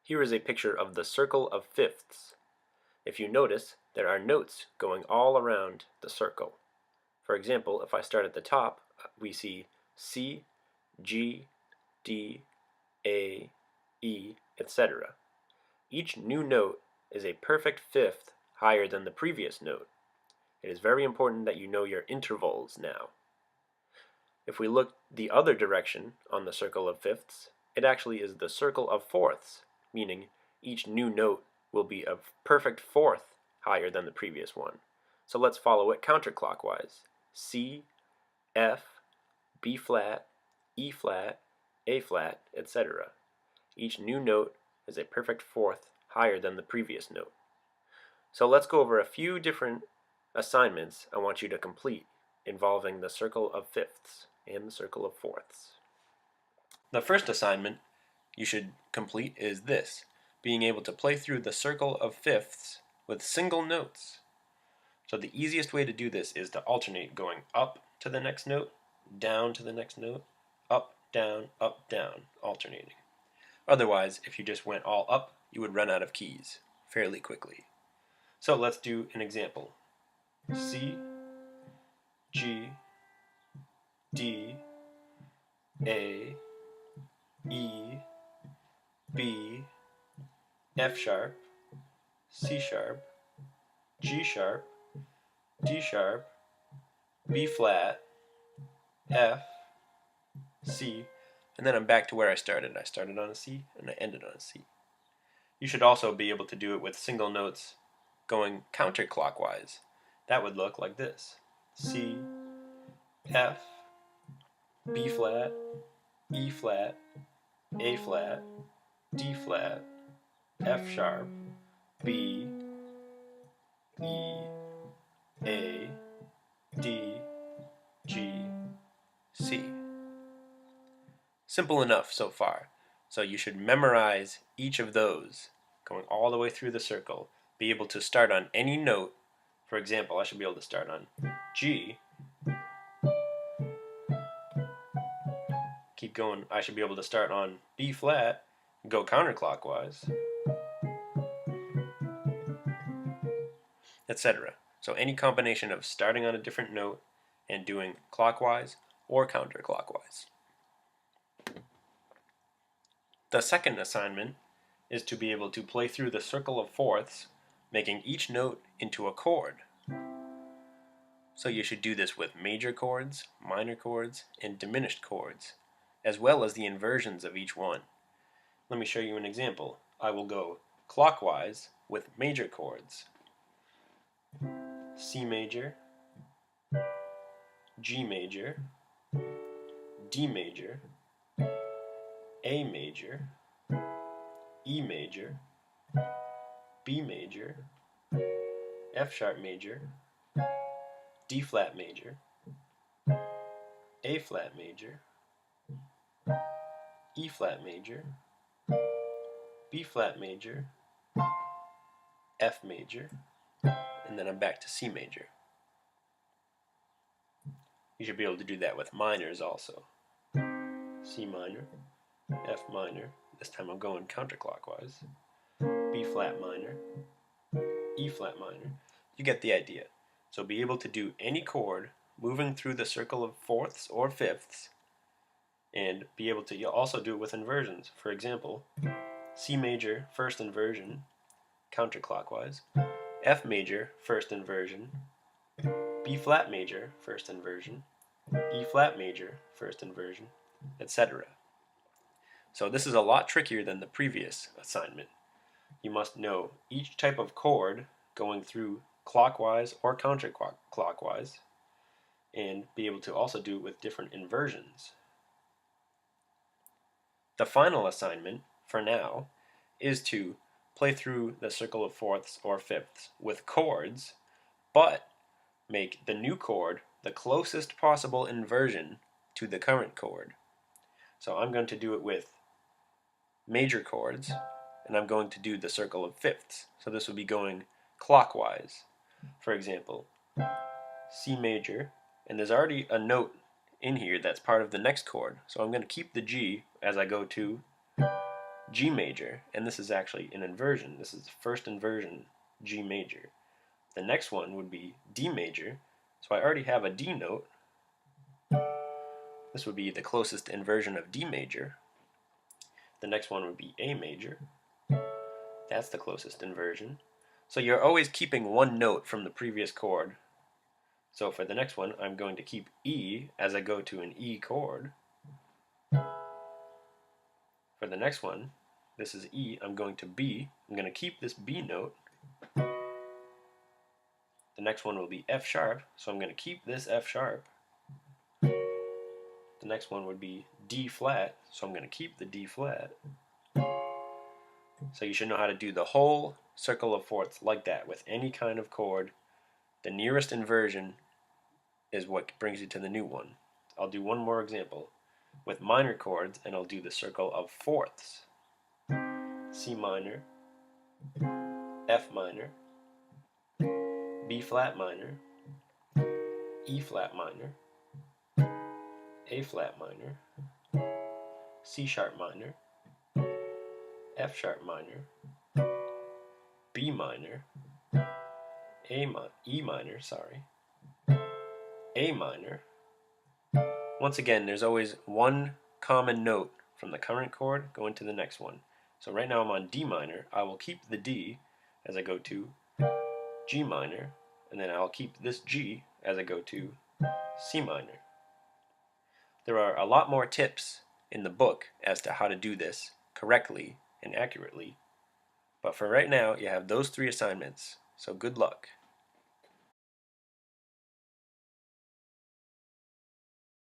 Here is a picture of the circle of fifths. If you notice, there are notes going all around the circle. For example, if I start at the top, we see C, G, D, A, E, etc. Each new note is a perfect fifth higher than the previous note. It is very important that you know your intervals now. If we look the other direction on the circle of fifths, it actually is the circle of fourths, meaning each new note will be a perfect fourth higher than the previous one. So let's follow it counterclockwise. C, F, B flat, E flat, A flat, etc. Each new note is a perfect fourth higher than the previous note. So let's go over a few different assignments I want you to complete involving the circle of fifths and the circle of fourths. The first assignment you should complete is this, being able to play through the circle of fifths with single notes. So the easiest way to do this is to alternate going up to the next note, down to the next note, up, down, alternating. Otherwise, if you just went all up, you would run out of keys fairly quickly. So let's do an example. C, G, D, A, E, B, F sharp, C sharp, G sharp, D sharp, B flat, F, C, and then I'm back to where I started. I started on a C and I ended on a C. You should also be able to do it with single notes going counterclockwise. That would look like this. C, F, B flat, E flat, A flat, D flat, F sharp, B, E, A, D, G, C. Simple enough so far. So you should memorize each of those, going all the way through the circle, be able to start on any note. For example, I should be able to start on G. Keep going. I should be able to start on B flat, go counterclockwise, etc. So any combination of starting on a different note and doing clockwise or counterclockwise. The second assignment is to be able to play through the circle of fourths, making each note into a chord. So you should do this with major chords, minor chords, and diminished chords, as well as the inversions of each one. Let me show you an example. I will go clockwise with major chords. C major, G major, D major, A major, E major, B major, F sharp major, D flat major, A flat major, E flat major, B flat major, F major, and then I'm back to C major. You should be able to do that with minors also. C minor, F minor, this time I'm going counterclockwise, B flat minor, E flat minor. You get the idea. So be able to do any chord moving through the circle of fourths or fifths, and be able to you'll also do it with inversions. For example, C major, first inversion, counterclockwise, F major, first inversion, B flat major, first inversion, E flat major, first inversion, etc. So this is a lot trickier than the previous assignment. You must know each type of chord going through clockwise or counterclockwise, and be able to also do it with different inversions. The final assignment, for now, is to play through the circle of fourths or fifths with chords, but make the new chord the closest possible inversion to the current chord. So I'm going to do it with major chords, and I'm going to do the circle of fifths. So this will be going clockwise. For example, C major, and there's already a note in here that's part of the next chord. So I'm going to keep the G as I go to G major, and this is actually an inversion. This is the first inversion, G major. The next one would be D major, so I already have a D note. This would be the closest inversion of D major. The next one would be A major. That's the closest inversion. So you're always keeping one note from the previous chord. So for the next one, I'm going to keep E as I go to an E chord. For the next one, this is E, I'm going to B. I'm going to keep this B note. The next one will be F sharp, so I'm going to keep this F sharp. The next one would be D flat, so I'm going to keep the D flat. So you should know how to do the whole circle of fourths like that with any kind of chord. The nearest inversion is what brings you to the new one. I'll do one more example with minor chords, and I'll do the circle of fourths. C minor, F minor, B flat minor, E flat minor, A flat minor, C sharp minor, F sharp minor, B minor, E minor, A minor. Once again, there's always one common note from the current chord going to the next one. So right now I'm on D minor. I will keep the D as I go to G minor, and then I'll keep this G as I go to C minor. There are a lot more tips in the book as to how to do this correctly and accurately, but for right now you have those 3 assignments, so good luck.